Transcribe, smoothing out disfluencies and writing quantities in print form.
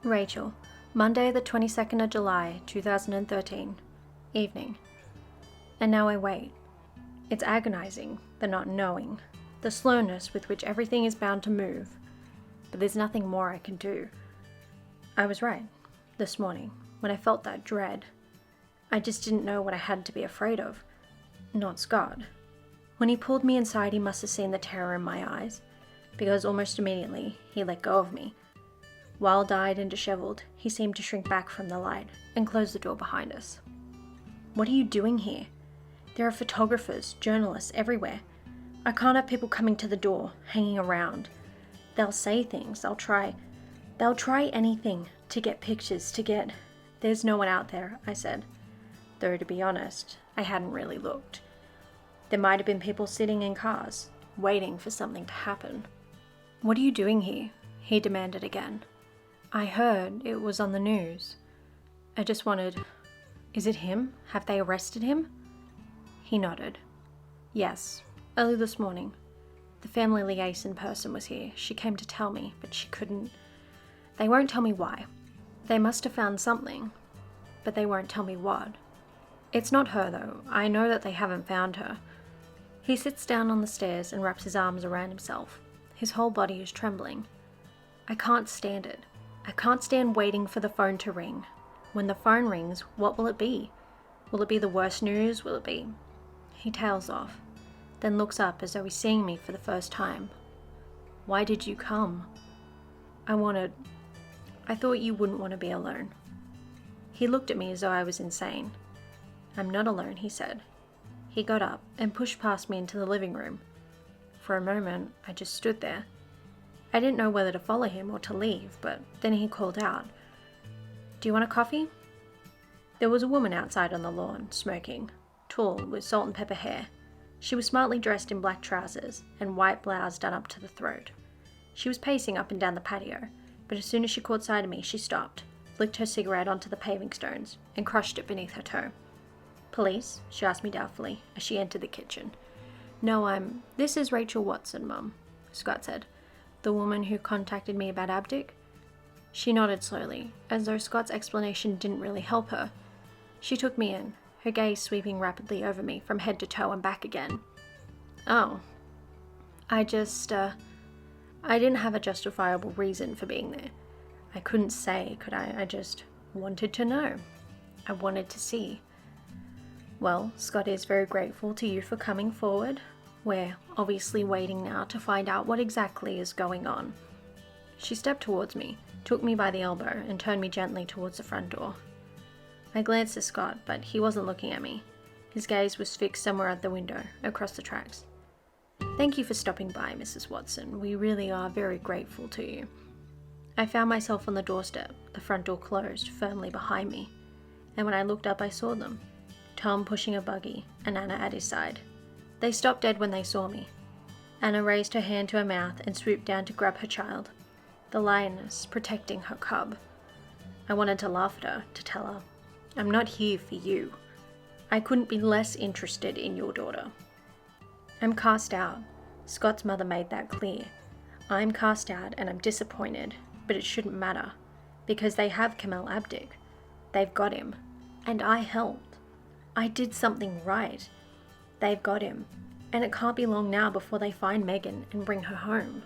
Rachel, Monday the 22nd of July, 2013, evening. And now I wait. It's agonizing, the not knowing, the slowness with which everything is bound to move, but there's nothing more I can do. I was right, this morning, when I felt that dread. I just didn't know what I had to be afraid of. Not Scott. When he pulled me inside, he must have seen the terror in my eyes, because almost immediately he let go of me. Wild-eyed and disheveled, he seemed to shrink back from the light and close the door behind us. What are you doing here? There are photographers, journalists everywhere. I can't have people coming to the door, hanging around. They'll say things, they'll try anything to get pictures, There's no one out there, I said. Though, to be honest, I hadn't really looked. There might have been people sitting in cars, waiting for something to happen. What are you doing here? He demanded again. I heard it was on the news. I just wanted... Is it him? Have they arrested him? He nodded. Yes, early this morning. The family liaison person was here. She came to tell me, but she couldn't. They won't tell me why. They must have found something, but they won't tell me what. It's not her, though. I know that they haven't found her. He sits down on the stairs and wraps his arms around himself. His whole body is trembling. I can't stand it. I can't stand waiting for the phone to ring. When the phone rings, what will it be? Will it be the worst news? Will it be... He tails off, then looks up as though he's seeing me for the first time. Why did you come? I thought you wouldn't want to be alone. He looked at me as though I was insane. I'm not alone, he said. He got up and pushed past me into the living room. For a moment, I just stood there. I didn't know whether to follow him or to leave, but then he called out, Do you want a coffee? There was a woman outside on the lawn, smoking, tall, with salt and pepper hair. She was smartly dressed in black trousers and white blouse done up to the throat. She was pacing up and down the patio, but as soon as she caught sight of me, she stopped, flicked her cigarette onto the paving stones, and crushed it beneath her toe. Police? She asked me doubtfully as she entered the kitchen. No, This is Rachel Watson, Mum, Scott said. The woman who contacted me about Abdick? She nodded slowly, as though Scott's explanation didn't really help her. She took me in, her gaze sweeping rapidly over me from head to toe and back again. Oh. I didn't have a justifiable reason for being there. I couldn't say, could I? I just wanted to know. I wanted to see. Well, Scott is very grateful to you for coming forward. We're obviously waiting now to find out what exactly is going on. She stepped towards me, took me by the elbow, and turned me gently towards the front door. I glanced at Scott, but he wasn't looking at me. His gaze was fixed somewhere at the window, across the tracks. Thank you for stopping by, Mrs. Watson. We really are very grateful to you. I found myself on the doorstep, the front door closed firmly behind me, and when I looked up I saw them, Tom pushing a buggy and Anna at his side. They stopped dead when they saw me. Anna raised her hand to her mouth and swooped down to grab her child, the lioness protecting her cub. I wanted to laugh at her, to tell her, I'm not here for you. I couldn't be less interested in your daughter. I'm cast out. Scott's mother made that clear. I'm cast out and I'm disappointed, but it shouldn't matter, because they have Kamel Abdick. They've got him, and I helped. I did something right. They've got him, and it can't be long now before they find Megan and bring her home.